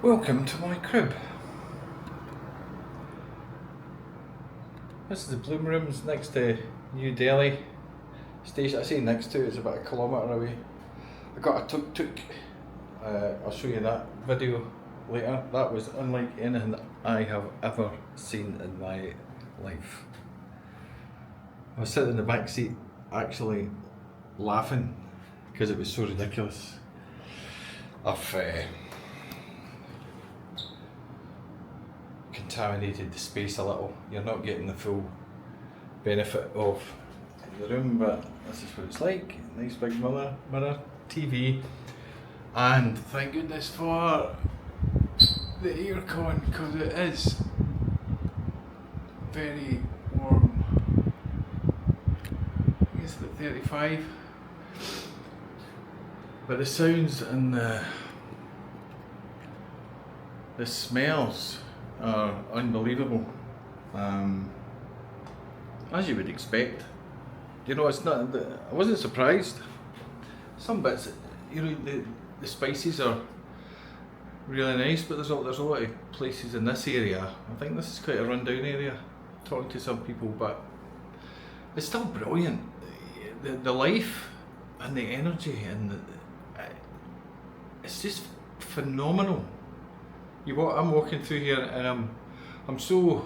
Welcome to my crib. This is the Bloom Rooms next to New Delhi station. I say next to, it's about a kilometre away. I got a tuk-tuk. I'll show you that video later. That was unlike anything I have ever seen in my life. I was sitting in the back seat actually laughing because it was so ridiculous. I've contaminated the space a little. You're not getting the full benefit of the room, but this is what it's like. Nice big mirror, TV, and thank goodness for the aircon because it is very warm. I think it's about 35. But the sounds and the smells are unbelievable, as you would expect. You know, it's not. I wasn't surprised. Some bits, you know, the spices are really nice, but there's a lot of places in this area. I think this is quite a rundown area. Talking to some people, but it's still brilliant. The life and the energy and it's just phenomenal. I'm walking through here and I'm so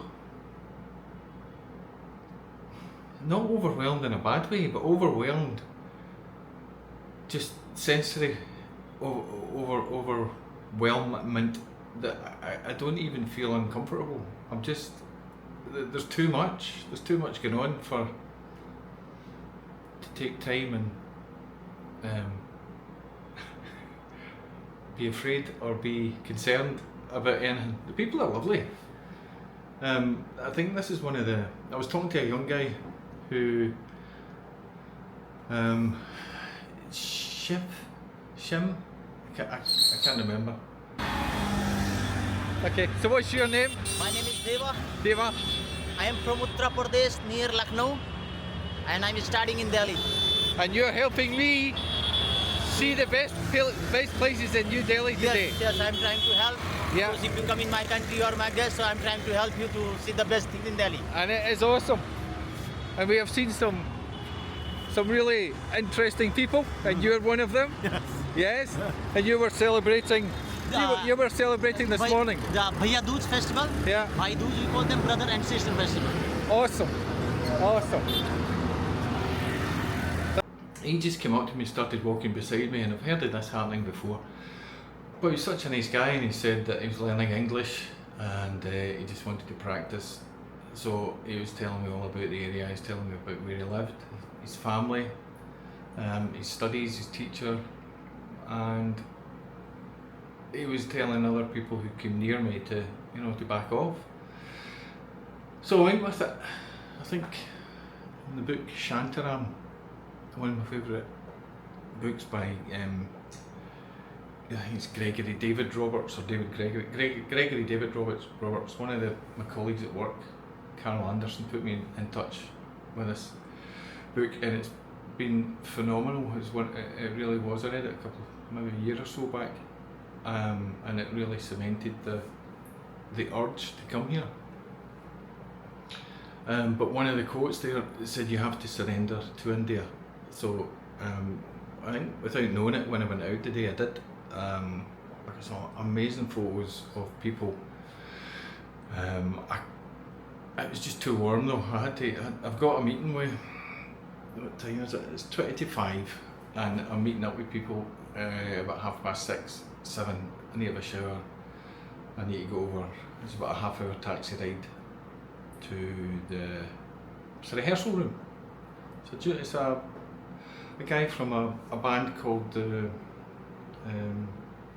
not overwhelmed in a bad way, but overwhelmed, just sensory overwhelmment that I don't even feel uncomfortable. I'm just, there's too much going on to take time and be afraid or be concerned about anything. The people are lovely. I think this is one of the. I was talking to a young guy who, Shim, I can't remember. Okay, so what's your name? My name is Deva. Deva. I am from Uttar Pradesh near Lucknow and I'm studying in Delhi. And you're helping me see the best places in New Delhi today. Yes, I'm trying to help. Yeah. Because if you come in my country, you are my guest, so I'm trying to help you to see the best things in Delhi. And it is awesome. And we have seen some really interesting people, and you're one of them. Yes. Yes. And you were celebrating. You were celebrating this morning. The Bhaiya Dooj festival. Yeah. Bhai Dooj, we call them brother and sister festival. Awesome. Awesome. He just came up to me and started walking beside me, and I've heard of this happening before. But he was such a nice guy, and he said that he was learning English and he just wanted to practice. So he was telling me all about the area, he was telling me about where he lived, his family, his studies, his teacher, and he was telling other people who came near me to, to back off. So I went with it. I think in the book Shantaram, one of my favourite books by I think it's Gregory David Roberts, Gregory David Roberts. One of my colleagues at work, Carol Anderson, put me in touch with this book, and it's been phenomenal. It really was. I read it maybe a year or so back, and it really cemented the urge to come here. But one of the quotes there said you have to surrender to India. So I think without knowing it, when I went out today, I did. I saw amazing photos of people. It was just too warm though. I've got a meeting with, what time is it? It's 20 to 5, and I'm meeting up with people about 6:30, 7. I need to have a shower. I need to go over. It's about a half-hour taxi ride to the rehearsal room. So it's a guy from a band called the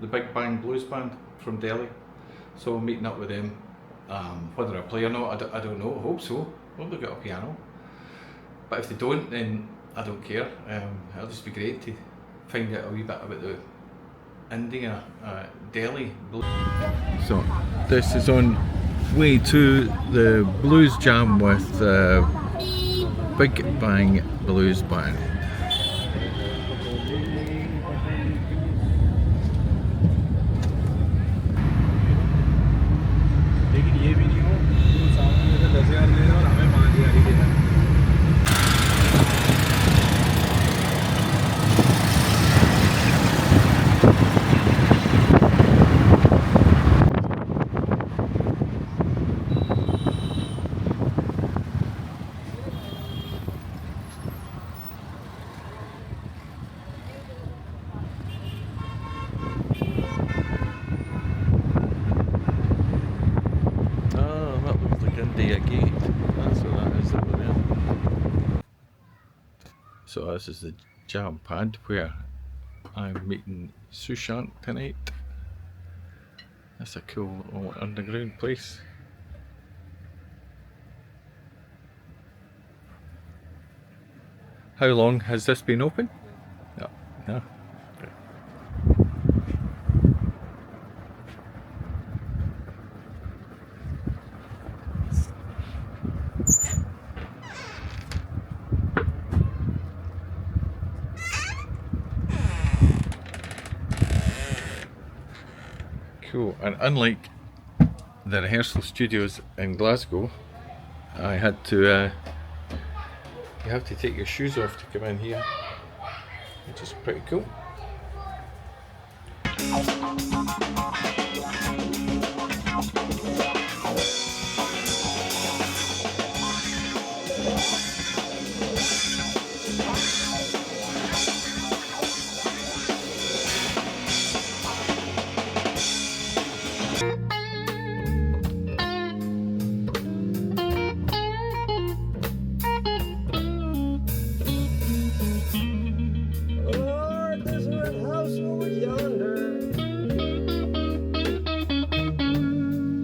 Big Bang Blues Band from Delhi. So I'm meeting up with them. Whether I play or not, I don't know. I hope so. I hope they've got a piano. But if they don't, then I don't care. It'll just be great to find out a wee bit about the India, Delhi blues. So this is on way to the blues jam with Big Bang Blues Band. So this is the jam pad where I'm meeting Sushant tonight. That's a cool little underground place. How long has this been open? No. No. Cool. And unlike the rehearsal studios in Glasgow, I had to you have to take your shoes off to come in here, which is pretty cool.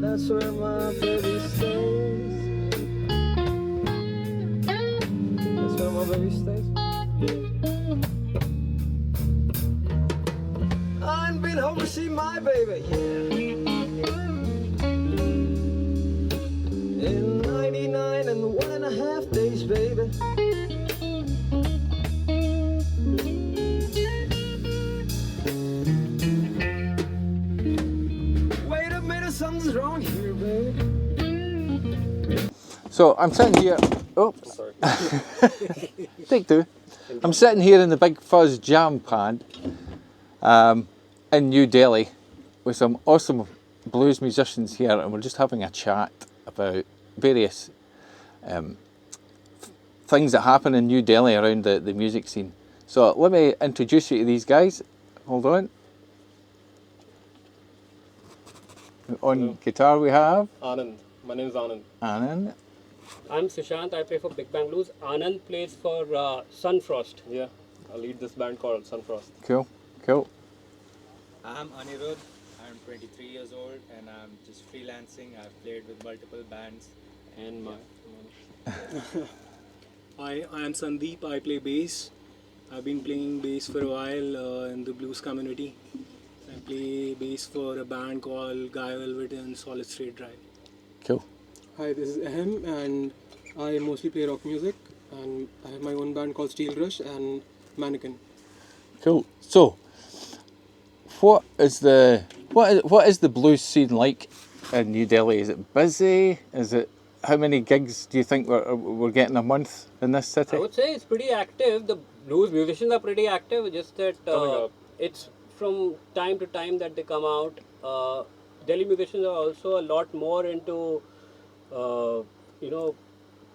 That's where my baby stays. That's where my baby stays. I ain't been home to see my baby, yeah. In 99 and 1.5 days, baby. Wait a minute, something's wrong here, baby. So I'm sitting here. Oh, Sorry. take two. I'm sitting here in the Big Fuzz Jam Pad in New Delhi with some awesome blues musicians here, and we're just having a chat about various things that happen in New Delhi around the music scene. So let me introduce you to these guys. Hold on. On Hello. guitar we have Anand. My name is Anand. Anand. I'm Sushant. I play for Big Bang Blues. Anand plays for Sunfrost. Yeah, I lead this band called Sunfrost. Cool, cool. I'm Anirudh. I'm 23 years old and I'm just freelancing. I've played with multiple bands. And my I am Sandeep. I play bass. I've been playing bass for a while in the blues community. I play bass for a band called Guy Velvet and Solid State Drive. Cool. Hi, this is Ahem and I mostly play rock music and I have my own band called Steel Rush and Mannequin. Cool. So, what is the blues scene like in New Delhi? Is it busy? Is it how many gigs do you think we're getting a month in this city? I would say it's pretty active. The blues musicians are pretty active. Just that Coming up. it's from time to time that they come out. Delhi musicians are also a lot more into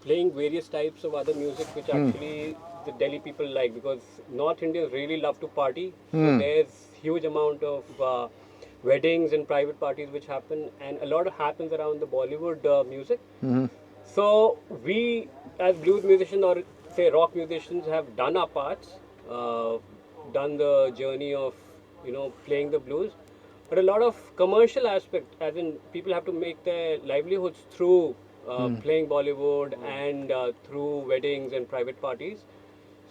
playing various types of other music, which actually the Delhi people like, because North Indians really love to party. So there's huge amount of weddings and private parties which happen, and a lot of happens around the Bollywood music. So we as blues musicians or say rock musicians have done our parts, done the journey of playing the blues, but a lot of commercial aspect, as in people have to make their livelihoods through playing Bollywood and through weddings and private parties.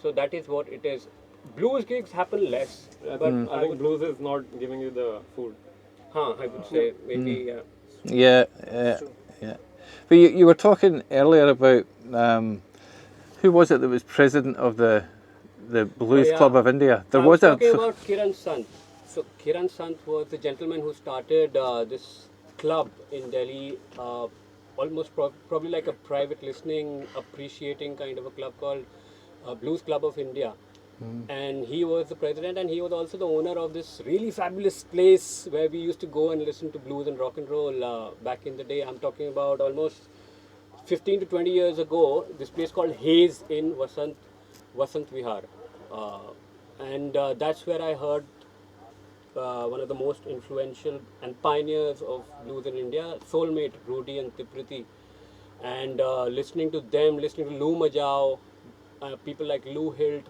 So that is what it is. Blues gigs happen less, but I think blues is not giving you the food. I would say maybe Yeah. But you were talking earlier about who was it that was president of the Blues yeah. Club of India? There I was was talking about Kiran Sant. So Kiran Sant was the gentleman who started this club in Delhi, almost probably like a private listening, appreciating kind of a club called Blues Club of India. And he was the president, and he was also the owner of this really fabulous place where we used to go and listen to blues and rock and roll back in the day. I'm talking about almost 15 to 20 years ago. This place called Haze in Vasant Vihar. And that's where I heard one of the most influential and pioneers of blues in India, Soulmate, Rudy and Tipriti. And listening to them, listening to Lou Majao, people like Lou Hilt,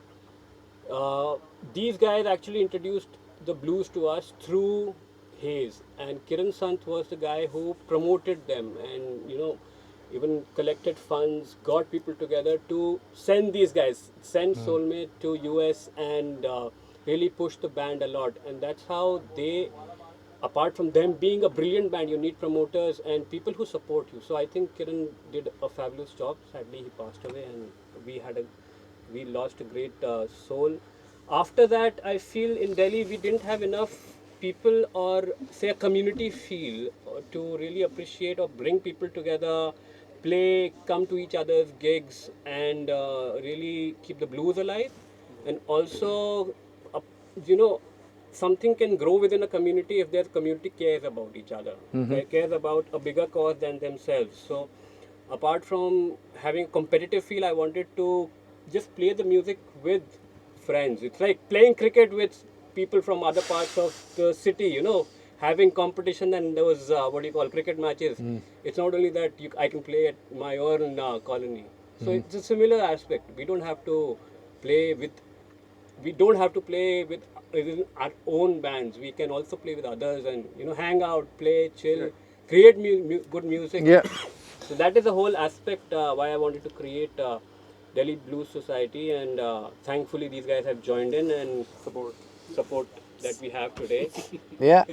These guys actually introduced the blues to us through Hayes, and Kiran Sant was the guy who promoted them, and even collected funds, got people together to send these guys, send Soulmate to US, and really push the band a lot. And that's how they, apart from them being a brilliant band, you need promoters and people who support you. So I think Kiran did a fabulous job. Sadly, he passed away, and we lost a great soul. After that, I feel in Delhi we didn't have enough people, or say a community feel, to really appreciate or bring people together, play, come to each other's gigs, and really keep the blues alive. And also, uh, you know, something can grow within a community if their community cares about each other, cares about a bigger cause than themselves. So, apart from having a competitive feel, I wanted to just play the music with friends. It's like playing cricket with people from other parts of the city, having competition and those, what do you call, cricket matches. It's not only that I can play at my own colony. So it's a similar aspect. Play with we don't have to play with our own bands. We can also play with others, and hang out, play, chill, create good music. Yeah. So that is the whole aspect why I wanted to create Delhi Blues Society, and thankfully these guys have joined in and support that we have today. Yeah.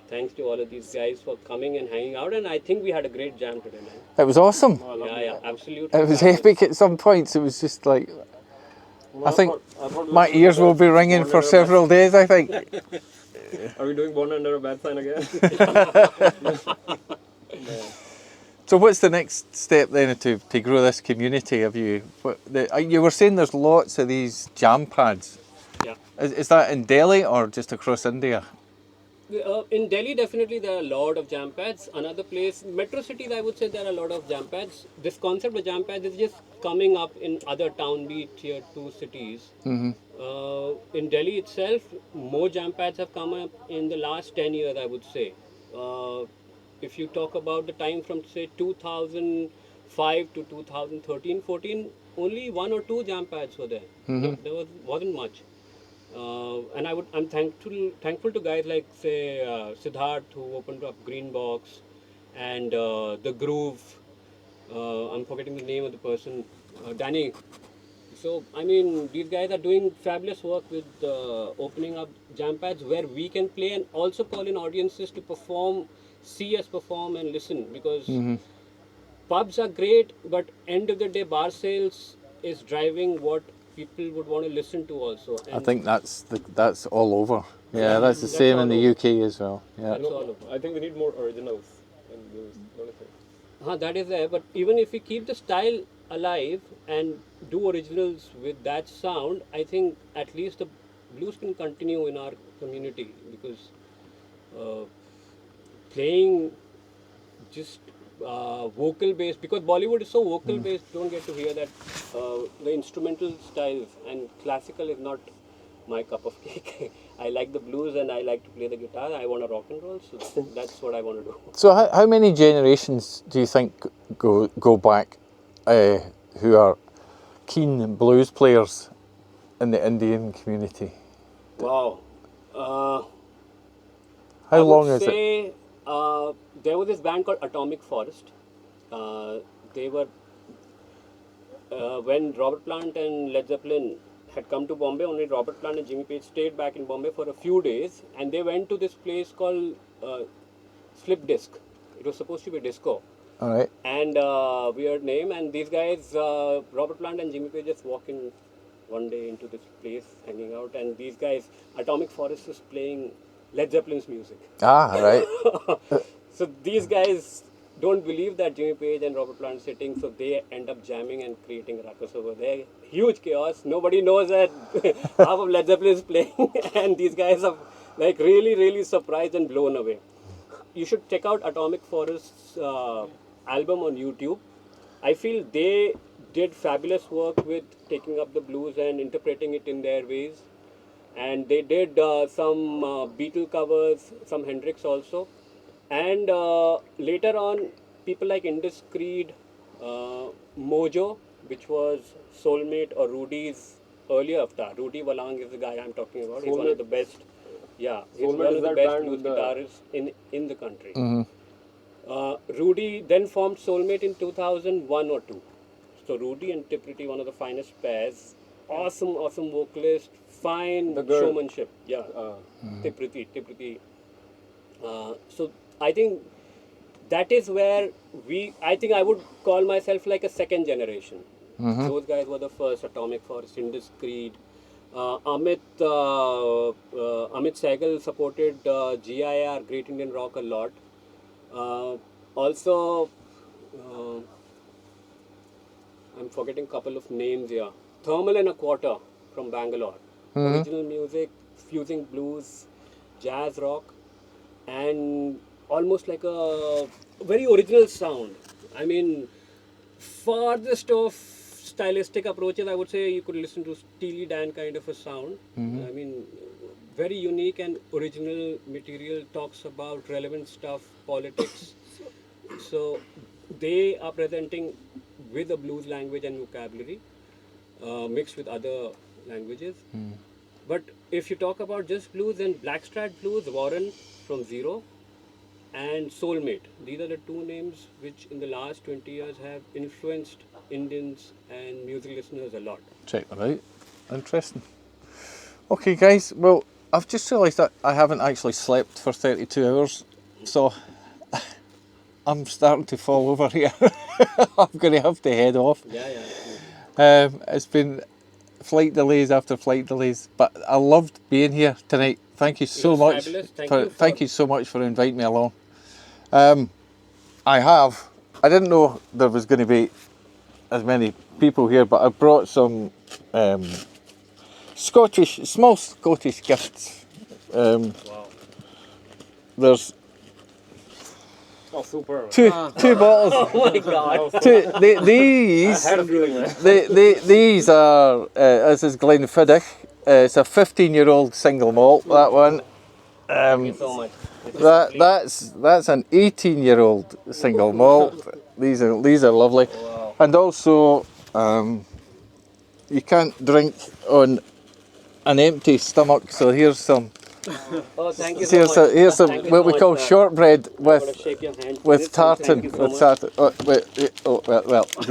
Thanks to all of these guys for coming and hanging out, and I think we had a great jam today, man. It was awesome. Yeah, absolutely. It was epic at some points. It was just like, I think my ears will be ringing for several days, I think. Are we doing Born Under a Bad Sign again? So what's the next step then to grow this community? You were saying there's lots of these jam pads. Yeah. Is that in Delhi or just across India? In Delhi, definitely there are a lot of jam pads. Another place, metro cities, I would say there are a lot of jam pads. This concept of jam pads is just coming up in other town, be it tier 2 cities. In Delhi itself, more jam pads have come up in the last 10 years, I would say. If you talk about the time from, say, 2005 to 2013-14, only 1 or 2 jam pads were there. There wasn't much. And I'm thankful to guys like, say, Siddharth, who opened up Green Box, and The Groove. I'm forgetting the name of the person, Danny. So, I mean, these guys are doing fabulous work with opening up jam pads where we can play, and also call in audiences to perform, see us perform and listen, because pubs are great, but end of the day, bar sales is driving what people would want to listen to also. And I think that's all over. Yeah, that's the same in the UK as well. Yeah. that's all over. I think we need more originals in blues, don't you think? That is there, but even if we keep the style alive and do originals with that sound, I think at least the blues can continue in our community, because playing just vocal based, because Bollywood is so vocal based, don't get to hear that the instrumental styles, and classical is not my cup of cake. I like the blues and I like to play the guitar. I want to rock and roll, so that's what I want to do. So how many generations do you think go back who are keen blues players in the Indian community? Wow. How long is it? There was this band called Atomic Forest. They were, when Robert Plant and Led Zeppelin had come to Bombay, only Robert Plant and Jimmy Page stayed back in Bombay for a few days, and they went to this place called Slip Disc. It was supposed to be disco. All right. And weird name, and these guys, Robert Plant and Jimmy Page, just walking one day into this place, hanging out, and these guys, Atomic Forest, was playing Led Zeppelin's music. Right. So these guys don't believe that Jimmy Page and Robert Plant sitting, so they end up jamming and creating ruckus over there. Huge chaos. Nobody knows that half of Led Zeppelin is playing, and these guys are like really, really surprised and blown away. You should check out Atomic Forest's album on YouTube. I feel they did fabulous work with taking up the blues and interpreting it in their ways. And they did some Beatle covers, some Hendrix also. And later on, people like Indus Creed, Mojo, which was Soulmate or Rudy's earlier avatar. Rudy Walang is the guy I'm talking about. He's one of the best. Yeah, he's Soulmate one is of the that best band blues with the- guitarists in the country. Rudy then formed Soulmate in 2001 or 2. So Rudy and Tipriti, one of the finest pairs. Awesome vocalist, fine The girl. showmanship. Yeah, Tipriti. So I think that is where I think I would call myself like a second generation. Those guys were the first. Atomic Forest, Indus Creed. Amit Sehgal supported GIR, Great Indian Rock, a lot. Also, I'm forgetting a couple of names here. Thermal and a Quarter from Bangalore. Original music, fusing blues, jazz rock, and almost like a very original sound. I mean, farthest of stylistic approaches, I would say you could listen to Steely Dan kind of a sound. I mean, very unique and original material, talks about relevant stuff, politics. So they are presenting with a blues language and vocabulary mixed with other languages. But if you talk about just blues, then Blackstrat Blues, Warren from Zero, and Soulmate. These are the two names which in the last 20 years have influenced Indians and music listeners a lot. Check that out. Interesting. Okay, guys. Well, I've just realised that I haven't actually slept for 32 hours, so I'm starting to fall over here. I'm going to have to head off. Yeah. It's been flight delays after flight delays, but I loved being here tonight. Thank you so was much. fabulous. Thank you so much for inviting me along. I didn't know there was going to be as many people here, but I brought some small Scottish gifts. Wow. There's Oh, super. two bottles. Oh my God. These I had a feeling, man. these are this is Glenfiddich. It's a 15-year-old single malt. That one. Thank you so much. That's an 18-year-old single malt. These are lovely, and also you can't drink on an empty stomach. So here's some. Oh, thank you so much. Here's some Thank you what so we much, call sir. shortbread I'm gonna with shake your hand for with this, and tartan. thank you so With much. tartan.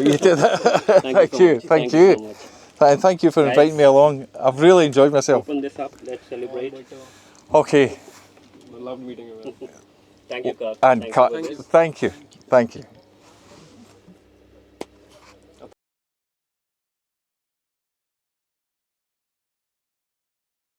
You do that. Thank you so much. Thank Thank you. you so much. And thank you for Guys. inviting me along. I've really enjoyed myself. Open this up. Let's celebrate. Okay, I loved meeting you, man. Thank you, Kirk. and Thank cut. you for this. Thank you.